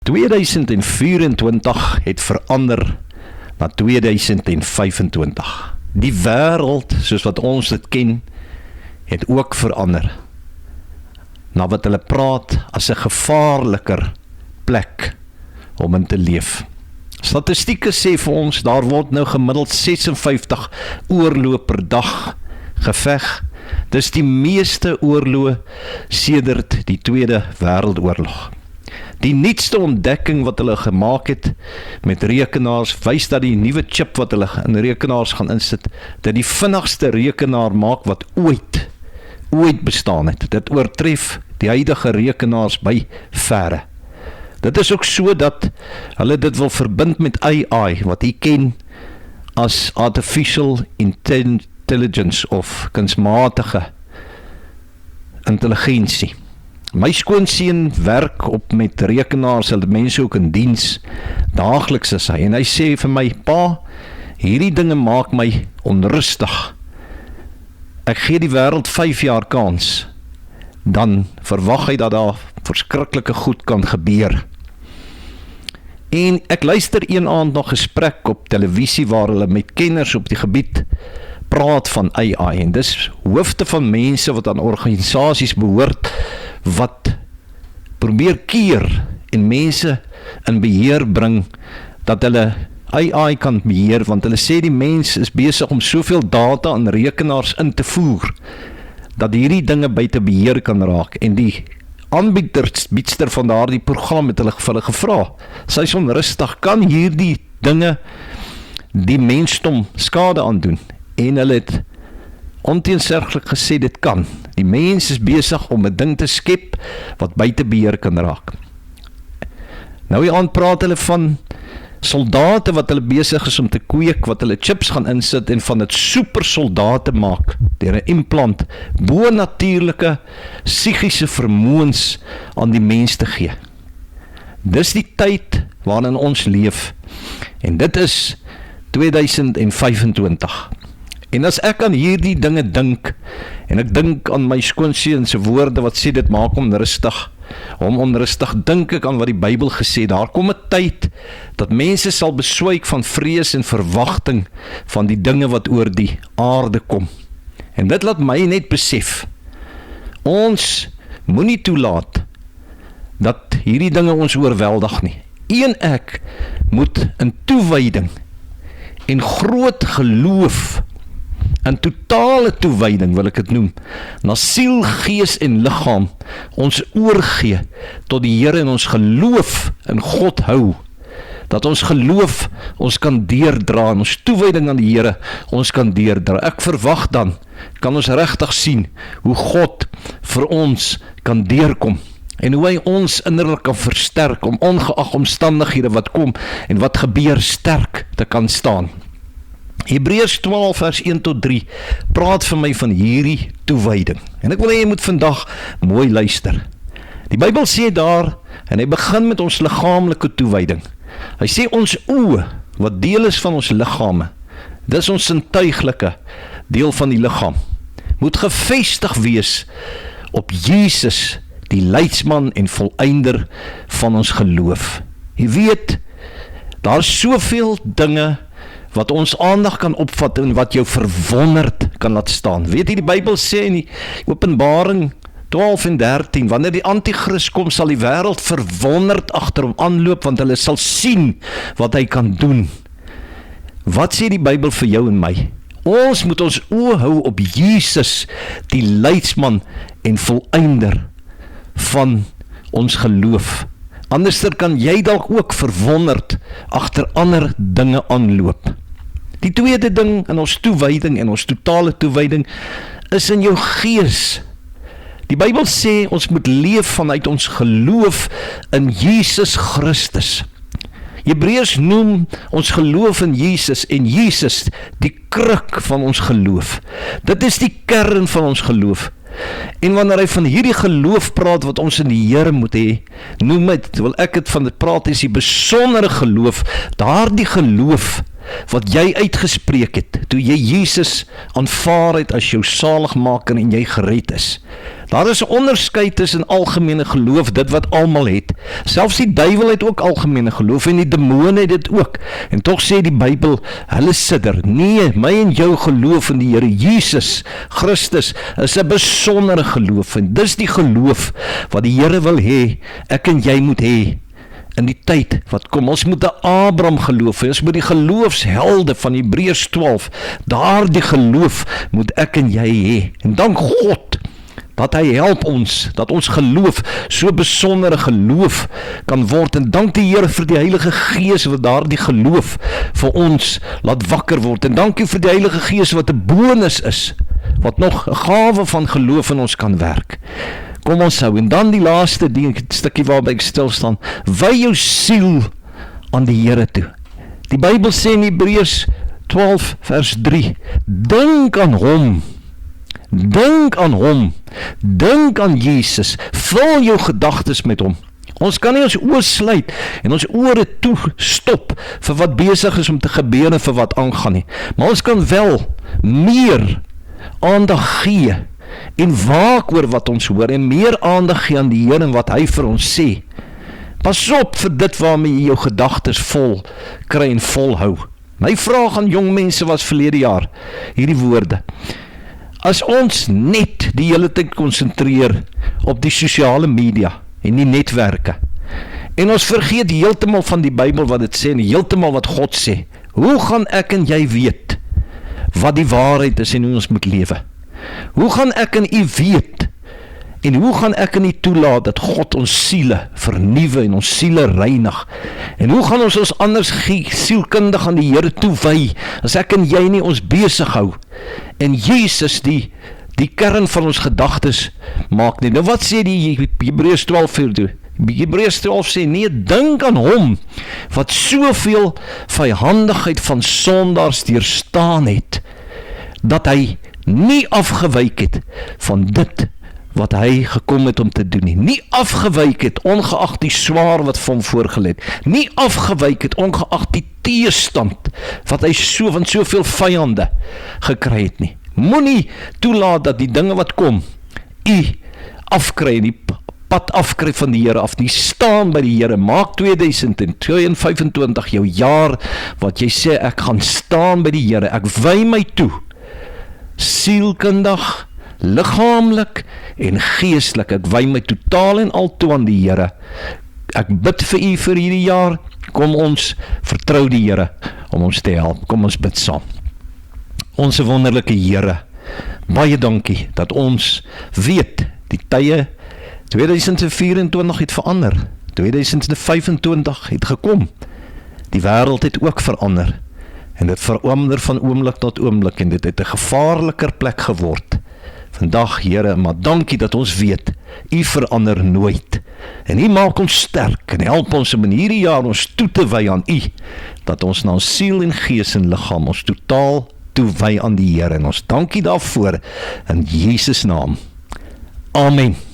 2024 het verander na 2025. Die wêreld, soos wat ons dit ken, het ook verander. Na wat hulle praat as 'n gevaarliker plek om in te leef. Statistieke sê vir ons, daar word nou gemiddeld 56 oorloë per dag geveg. Dis die meeste oorloë sedert die Tweede Wêreldoorlog. Die nuutste ontdekking wat hulle gemaak het met rekenaars, wys dat die nuwe chip wat hulle in rekenaars gaan insit, dat die vinnigste rekenaar maak wat ooit bestaan het. Dit oortref die huidige rekenaars by verre. Dit is ook so dat hulle dit wil verbind met AI, wat jy ken as Artificial Intelligence of kunsmatige intelligensie. My skoonseun werk op met rekenaars, hulle mense ook in diens, daagliks is hy, en hy sê vir my, pa, hierdie dinge maak my onrustig. Ek gee die wêreld 5 jaar kans, dan verwag hy dat daar verskriklike goed kan gebeur. En ek luister een aand na gesprek op televisie waar hulle met kenners op die gebied praat van AI, en dis hoofde van mense wat aan organisasies behoort, wat probeer keer en mense in beheer bring, dat hulle AI kan beheer, want hulle sê die mens is besig om soveel data in rekenaars in te voer, dat hierdie dinge buite beheer kan raak, en die aanbiedster van daardie program het hulle gevra, sy is onrustig, kan hierdie dinge die mensdom skade aandoen, en hulle het onteenseglik gesê dit kan. Die mens is besig om 'n ding te skep wat buite beheer kan raak. Nou hier aan praat hulle van soldate wat hulle besig is om te kweek, wat hulle chips gaan insit en van dit super soldate maak deur 'n implant, bo-natuurlike psigiese vermoëns aan die mens te gee. Dis die tyd waarin ons leef, en dit is 2025. En as ek aan hierdie dinge dink, en ek dink aan my skoonseun se woorde wat sê dit maak hom onrustig, dink ek aan wat die Bybel gesê, daar kom 'n tyd dat mense sal beswyk van vrees en verwagting van die dinge wat oor die aarde kom. En dit laat my net besef, ons moenie toelaat dat hierdie dinge ons oorweldig nie. Ek moet in toewyding en groot geloof, in totale toewyding wil ek dit noem, na siel, gees en liggaam, ons oorgee tot die Here en ons geloof in God hou, dat ons geloof ons kan deurdra, en ons toewyding aan die Here ons kan deurdra. Ek verwag dan, kan ons regtig sien, hoe God vir ons kan deurkom, en hoe hy ons innerlik kan versterk, om ongeag omstandighede wat kom, en wat gebeur, sterk te kan staan. Hebreërs 12 vers 1 tot 3 praat vir my van hierdie toewyding. En ek wil hê jy moet vandag mooi luister. Die Bybel sê daar, en hy begin met ons liggaamlike toewyding. Hy sê ons oë, wat deel is van ons liggame, dis ons sintuiglike deel van die liggaam, moet gefestig wees op Jesus, die leidsman en volëinder van ons geloof. Jy weet, daar is soveel dinge wat ons aandag kan opvat en wat jou verwonderd kan laat staan. Weet jy, die Bybel sê in die Openbaring 12 en 13, wanneer die antichrist kom, sal die wêreld verwonderd agter hom aanloop, want hulle sal sien wat hy kan doen. Wat sê die Bybel vir jou en my? Ons moet ons oë hou op Jesus, die leidsman en volëinder van ons geloof. Anderster kan jy dalk ook verwonderd agter ander dinge aanloop. Die tweede ding in ons toewyding en ons totale toewyding is in jou gees. Die Bybel sê ons moet leef vanuit ons geloof in Jesus Christus. Hebreërs noem ons geloof in Jesus en Jesus die kruk van ons geloof. Dit is die kern van ons geloof. En wanneer hy van hierdie geloof praat wat ons in die Here moet hê, noem dit, wil ek het van dit praat, is die besondere geloof, daardie geloof wat jy uitgespreek het, toe jy Jesus aanvaar het as jou saligmaker en jy gered is. Daar is 'n onderskeid tussen algemene geloof, dit wat almal het. Selfs die duiwel het ook algemene geloof en die demone het dit ook. En tog sê die Bybel, hulle sidder. Nee, my en jou geloof in die Here Jesus Christus is 'n besondere geloof. En dis die geloof wat die Here wil hê, ek en jy moet hê. In die tyd wat kom, ons moet 'n Abraham geloof hê, ons moet die geloofshelde van Hebreërs 12, daardie geloof moet ek en jy hê. En dank God, dat hy help ons, dat ons geloof so besondere geloof kan word. En dank die Here vir die Heilige Gees wat daardie geloof vir ons laat wakker word. En dankie vir die Heilige Gees wat 'n bonus is, wat nog 'n gawe van geloof in ons kan werk. Kom ons hou, en dan die laaste stukkie waarby ek stil staan, wy jou siel aan die Here toe. Die Bybel sê in Hebreërs 12 vers 3, dink aan hom, dink aan hom, dink aan Jesus, vul jou gedagtes met hom. Ons kan nie ons oë sluit en ons ore toe stop vir wat besig is om te gebeur en vir wat aangaan nie, maar ons kan wel meer aandag gee en waak oor wat ons hoor en meer aandag gee aan die Here en wat hy vir ons sê. Pas op vir dit waarmee jy jou gedagtes vol kry en volhou. My vraag aan jong mense was verlede jaar hierdie woorde. As ons net die hele tyd konsentreer op die sosiale media en die netwerke, en ons vergeet heeltemal van die Bybel wat dit sê en heeltemal wat God sê, hoe gaan ek en jy weet wat die waarheid is en hoe ons moet lewe? Hoe gaan ek en u weet en hoe gaan ek en u toelaat dat God ons siele vernuwe en ons siele reinig? En hoe gaan ons anders sielkundig aan die Here toewy as ek en jy nie ons besig hou en Jesus die kern van ons gedagtes maak nie? Nou wat sê die Hebreërs 12 vir toe? Hebreërs 12 sê, nee, dink aan hom wat soveel vyhandigheid van sondaars deurstaan het, dat hy nie afgewyk het van dit wat hy gekom het om te doen nie. Nie afgewyk het, ongeag die swaar wat vir hom voorgelê het. Nie afgewyk het, ongeag die teestand wat hy van soveel vyande gekry het nie. Moenie toelaat dat die dinge wat kom, u afkry, die pad afkry van die Here af. Die staan by die Here. Maak 2025 jou jaar wat jy sê, ek gaan staan by die Here. Ek wy my toe. Sielkundig, liggaamlik en geestelik. Ek wy my totaal en al toe aan die Here. Ek bid vir u vir hierdie jaar. Kom ons vertrou die Here om ons te help. Kom ons bid saam. Onse wonderlike Here, baie dankie dat ons weet die tye 2024 het verander. 2025 het gekom. Die wêreld het ook verander. En dit verander van oomblik tot oomblik en dit het 'n gevaarliker plek geword. Vandag, Here, maar dankie dat ons weet, u verander nooit. En u maak ons sterk en help ons om in hierdie jaar ons toe te wy aan u, dat ons na ons siel en gees en liggaam ons totaal toewy aan die Here. En ons dankie daarvoor in Jesus naam. Amen.